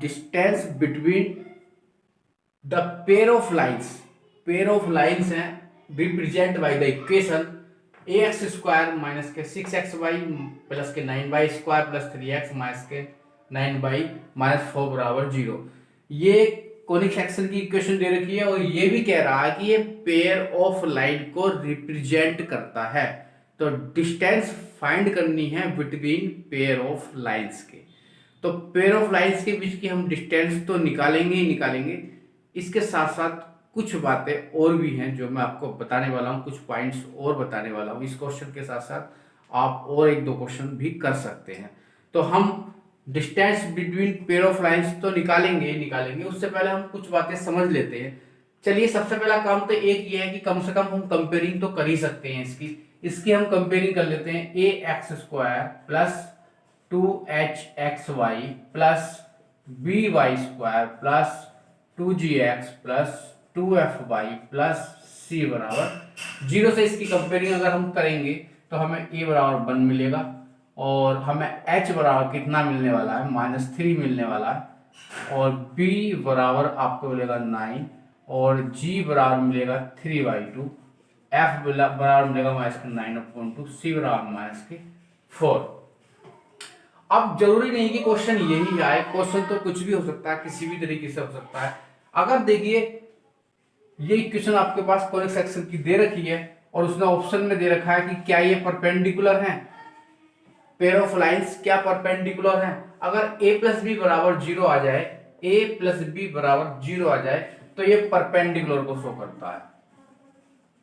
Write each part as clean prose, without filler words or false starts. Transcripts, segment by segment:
Distance between the pair of lines हैं represent by the equation ax square minus के 6xy plus के 9y square plus 3x minus के 9y minus 4 बराबर 0। ये conic section की equation दे रखी है और ये भी कह रहा है कि ये पेयर ऑफ लाइन को रिप्रेजेंट करता है। तो डिस्टेंस फाइंड करनी है बिटवीन पेयर ऑफ लाइंस के। तो पेयर ऑफ लाइंस के बीच की हम डिस्टेंस तो निकालेंगे ही निकालेंगे, इसके साथ साथ कुछ बातें और भी हैं जो मैं आपको बताने वाला हूँ, कुछ पॉइंट्स और बताने वाला हूँ। इस क्वेश्चन के साथ साथ आप और एक दो क्वेश्चन भी कर सकते हैं। तो हम distance between pair of lines तो निकालेंगे ही निकालेंगे, उससे पहले हम कुछ बातें समझ लेते हैं। चलिए, सबसे पहला काम तो एक ये है कि कम से कम हम कंपेयरिंग तो कर ही सकते हैं इसकी हम कंपेयरिंग कर लेते हैं। A x square plus 2hxy plus by square plus 2gx plus 2fy plus c बराबर 0 से इसकी कंपेयरिंग अगर हम करेंगे तो हमें a बराबर 1 मिलेगा और हमें h बराबर कितना मिलने वाला है, -3 मिलने वाला है, और b बराबर आपको मिलेगा 9 और g बराबर मिलेगा 3/2, f बराबर मिलेगा -9/2, c बराबर -4। अब जरूरी नहीं कि क्वेश्चन यही आए, क्वेश्चन तो कुछ भी हो सकता है, किसी भी तरीके से हो सकता है। अगर देखिए ये इक्वेशन आपके पास कोनिक सेक्शन की दे रखी है और उसने ऑप्शन में दे रखा है कि क्या ये परपेंडिकुलर है, पेयर ऑफ लाइंस क्या परपेंडिकुलर है। अगर a प्लस बी बराबर 0 आ जाए, a प्लस बी बराबर 0 आ जाए तो ये परपेंडिकुलर को शो करता है,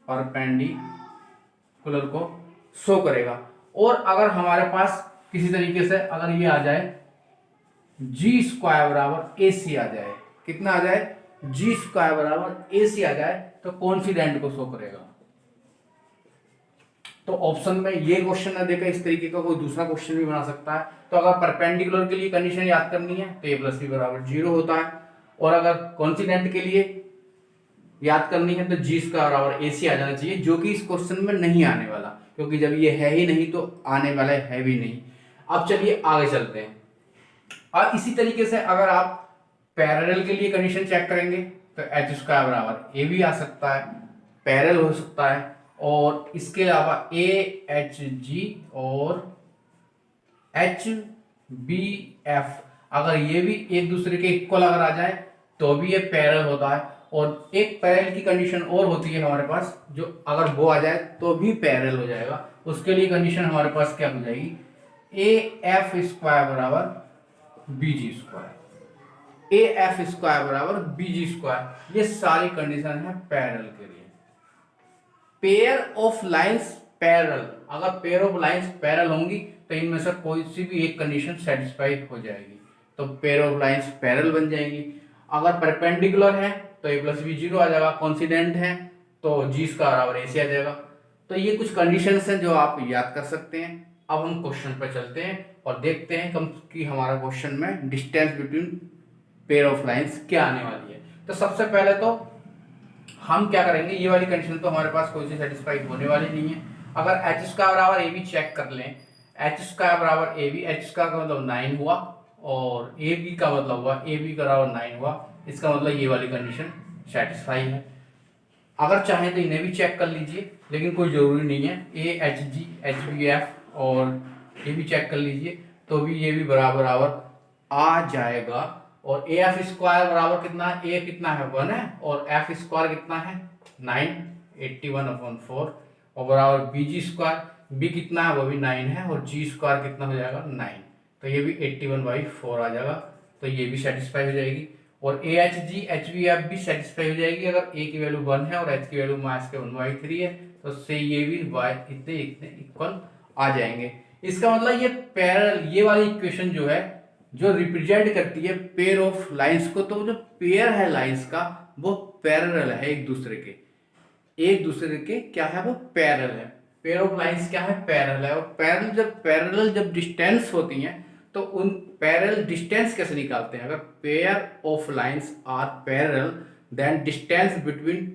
परपेंडिकुलर को शो करेगा। और अगर हमारे पास किसी तरीके से अगर ये आ जाए जी स्क्वायर बराबर ए सी आ जाए, कितना आ जाए, जी स्क्वायर बराबर ए सी आ जाए तो कॉन्फिडेंट को शो करेगा। तो ऑप्शन में ये क्वेश्चन न देकर इस तरीके का कोई दूसरा क्वेश्चन भी बना सकता है। तो अगर परपेंडिकुलर के लिए कंडीशन याद करनी है तो ए प्लस बी बराबर 0 होता है, और अगर कॉन्फिडेंट के लिए याद करनी है तो जी स्क्वायर बराबर ए सी आ जाना चाहिए, जो कि इस क्वेश्चन में नहीं आने वाला, क्योंकि जब ये है ही नहीं तो आने वाला है भी नहीं। अब चलिए आगे चलते हैं। और इसी तरीके से अगर आप पैरेलल के लिए कंडीशन चेक करेंगे तो एच स्क्वायर बराबर ए भी आ सकता है, पैरेलल हो सकता है, और इसके अलावा ए एच जी और एच बी एफ अगर ये भी एक दूसरे के इक्वल अगर आ जाए तो भी ये पैरेलल होता है। और एक पैरेलल की कंडीशन और होती है हमारे पास, जो अगर वो आ जाए तो भी पैरेलल हो जाएगा। उसके लिए कंडीशन हमारे पास क्या हो जाएगी, ए एफ स्क्वायर बराबर B G square, A F square बराबर बी जी स्क्वायर। ये सारी कंडीशन है पैरेलल के लिए। पेयर ऑफ लाइंस पैरेलल, अगर पेयर ऑफ लाइंस पैरेलल होंगी तो इनमें से कोई सी भी एक कंडीशन सेटिस्फाई हो जाएगी, तो पेयर ऑफ लाइंस पैरेलल बन जाएंगी। अगर परपेंडिकुलर है तो ए प्लस बी 0 आ जाएगा, कॉन्सिडेंट है तो जी स्क्वायर बराबर ए सी आ जाएगा। तो ये कुछ कंडीशंस हैं जो आप याद कर सकते हैं। अब हम क्वेश्चन पर चलते हैं और देखते हैं कि हमारा क्वेश्चन में distance between pair of lines क्या आने वाली है। तो सबसे पहले तो हम क्या करेंगे, ये वाली कंडीशन तो हमारे पास कोई सी सेटिस्फाई होने वाली नहीं है। अगर एच स्क्वायर बराबर ए बी चेक कर लें, एच स्क्वायर बराबर ए बी, एच स्क्वायर का मतलब 9 हुआ और ए बी का मतलब हुआ ए बी का बराबर 9 हुआ, इसका मतलब ये वाली कंडीशन सेटिस्फाई है। अगर चाहें तो इन्हें भी चेक कर लीजिए, लेकिन कोई जरूरी नहीं है। A H G H B F और ये भी चेक कर लीजिए तो भी ये भी बराबर बराबर आ जाएगा। और ए एफ स्क्वायर बराबर कितना है, ए कितना है 1 है और एफ स्क्वायर कितना है 9, 81/4, और बराबर बी जी स्क्वायर, बी कितना है वो भी 9 है और जी स्क्वायर कितना हो जाएगा 9, तो ये भी 81/4 आ जाएगा, तो ये भी सेटिस्फाई हो जाएगी। और A H G H B F भी सेटिस्फाई हो जाएगी अगर ए की वैल्यू 1 है और एच की वैल्यू -1/3 है, तो से ये भी y इतने इतने इक्वल आ जाएंगे। इसका मतलब ये पैरेलल, ये वाली इक्वेशन जो है जो रिप्रेजेंट करती है पेयर ऑफ लाइंस को, तो जो पेयर है लाइंस का वो पैरेलल है एक दूसरे के क्या है, वो पैरेलल है। पेयर ऑफ लाइंस क्या है, पैरेलल है। और पैरेलल जब डिस्टेंस होती हैं तो उन पैरेलल डिस्टेंस कैसे निकालते हैं, अगर pair of lines are parallel then distance between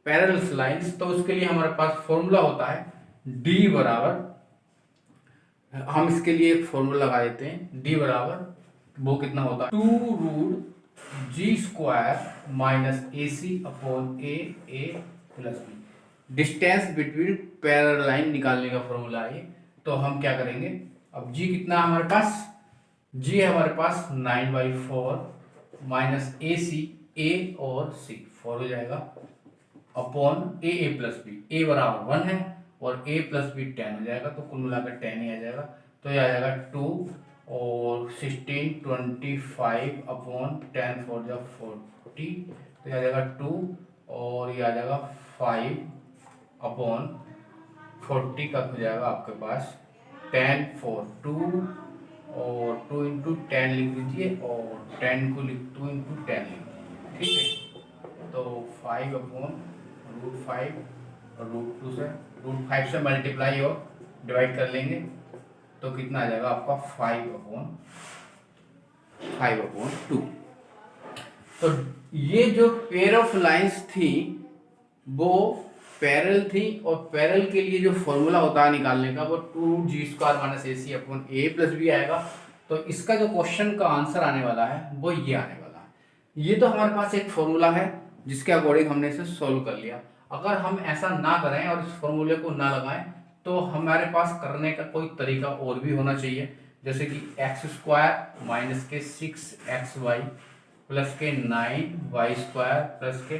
parallel lines, तो उसके लिए हमारे पास फॉर्मूला होता है d बराबर, हम इसके लिए एक फॉर्मूला लगा देते हैं, d बराबर वो कितना होता है 2√r g square minus a c upon a plus b. Distance between parallel line निकालने का फॉर्मूला है। तो हम क्या करेंगे, अब जी कितना है हमारे पास, जी है हमारे पास 9/4 माइनस ए सी, ए और सी 4 हो जाएगा अपॉन ए प्लस बी। ए बराबर 1 है और ए प्लस बी 10 हो जाएगा, तो कुल मिलाकर 10 ही आ जाएगा। तो ये आ जाएगा 2 और 16 25 अपॉन 10 4 जा 40, तो ये आ जाएगा 2 और ये आ जाएगा 5 अपॉन 40 का हो जाएगा आपके पास 10 4 2 और 2 इंटू 10 लिख दीजिए और 10 को लिख 2 इंटू 10 लिख दीजिए, ठीक है। तो 5 अपॉन √5 और √2 से √5 से मल्टीप्लाई और डिवाइड कर लेंगे, तो कितना आ जाएगा आपका 5/2। तो ये जो पेयर ऑफ लाइंस थी वो पैरेलल थी, और पैरेलल के लिए जो फॉर्मूला होता है निकालने का वो 2g² minus AC upon A plus B आएगा। तो इसका जो क्वेश्चन का आंसर आने वाला है वो ये आने वाला है। ये तो हमारे पास एक फॉर्मूला है जिसके अकॉर्डिंग हमने इसे सोल्व कर लिया। अगर हम ऐसा ना करें और इस फॉर्मूले को ना लगाएं तो हमारे पास करने का कोई तरीका और भी होना चाहिए, जैसे कि x² माइनस के 6xy प्लस के 9y² प्लस के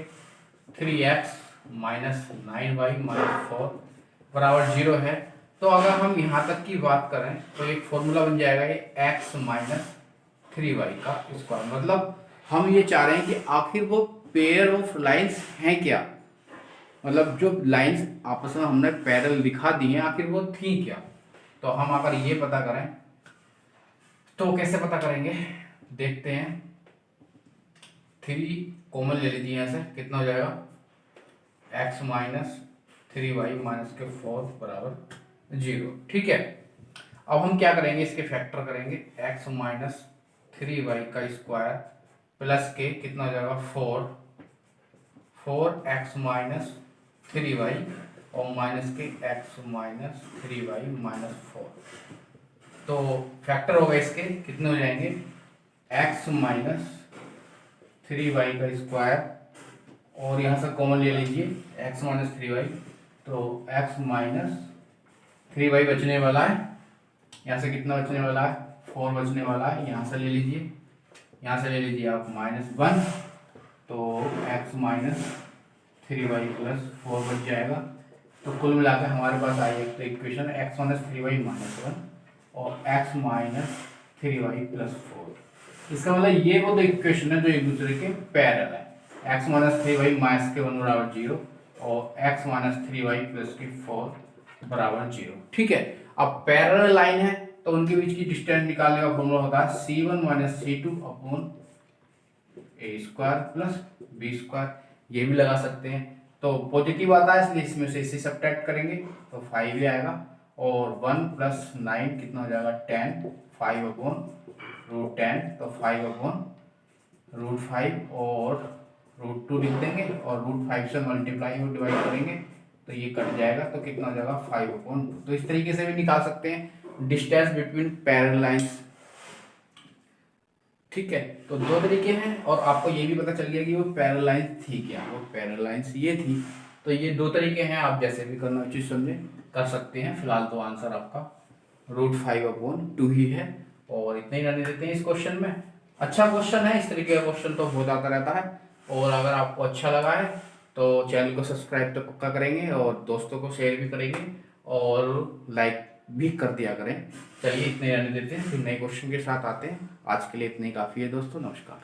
3x माइनस 9y माइनस 4 बराबर 0 है। तो अगर हम यहाँ तक की बात करें तो एक फॉर्मूला बन जाएगा ये x माइनस 3y का स्क्वायर। मतलब हम ये चाह रहे हैं कि आखिर वो पेयर ऑफ लाइंस हैं क्या, मतलब जो लाइंस आपस में हमने पैरेलल दिखा दी हैं आखिर वो थी क्या। तो हम अगर ये पता करें तो कैसे पता करेंगे, देखते हैं। 3 कॉमन ले लीजिए यहाँ से, कितना हो जाएगा x माइनस 3y माइनस के 4 बराबर 0, ठीक है। अब हम क्या करेंगे, इसके फैक्टर करेंगे, x माइनस 3y का स्क्वायर प्लस के कितना हो जाएगा 4x माइनस 3y और माइनस के x माइनस 3y माइनस 4। तो फैक्टर होगा इसके कितने हो जाएंगे, x माइनस 3y का स्क्वायर और यहाँ से कॉमन ले लीजिए x माइनस 3y, तो x माइनस 3y बचने वाला है, यहाँ से कितना बचने वाला है 4 बचने वाला है, यहाँ से ले लीजिए, यहाँ से ले लीजिए आप -1, तो x माइनस 3y प्लस 4 बच जाएगा। तो कुल मिलाकर हमारे पास आई एक तो equation x minus 3y minus 1 और x माइनस 3y प्लस 4। इसका मतलब ये वो दो इक्वेशन है जो एक दूसरे के पैरेलल है, x माइनस 3y माइनस के 1 बराबर 0 और x माइनस 3y प्लस के 4 बराबर 0, ठीक है। अब पैरेलल लाइन है तो उनके बीच की डिस्टेंस निकालने का फॉर्मूला होता है c1 minus c2 upon a² plus b²। ये भी लगा सकते हैं, तो पॉजिटिव आता है इसलिए इसमें से इसे सब्ट्रैक्ट करेंगे तो 5 ही आएगा और 1 प्लस 9 कितना हो जाएगा 10, 5 अपॉन √10, तो 5 अपॉन √5 और √2 लिख देंगे और √5 से मल्टीप्लाई और डिवाइड करेंगे तो ये कट जाएगा, तो कितना हो जाएगा 5/2। तो इस तरीके से भी निकाल सकते हैं डिस्टेंस बिटवीन पैरेलल लाइंस, ठीक है। तो दो तरीके हैं और आपको ये भी पता चल गया कि वो पैरेलल लाइंस थी क्या, वो पैरेलल लाइंस ये थी। तो ये दो तरीके हैं, आप जैसे भी करना चीज समझे कर सकते हैं। फिलहाल तो आंसर आपका √5/2 ही है और इतने ही रहने देते हैं इस क्वेश्चन में। अच्छा क्वेश्चन है, इस तरीके का क्वेश्चन तो बहुत आता रहता है। और अगर आपको अच्छा लगा है तो चैनल को सब्सक्राइब तो पक्का करेंगे और दोस्तों को शेयर भी करेंगे और लाइक भी कर दिया करें। चलिए इतने रहने देते हैं, फिर नए क्वेश्चन के साथ आते हैं। आज के लिए इतने ही काफ़ी है दोस्तों, नमस्कार।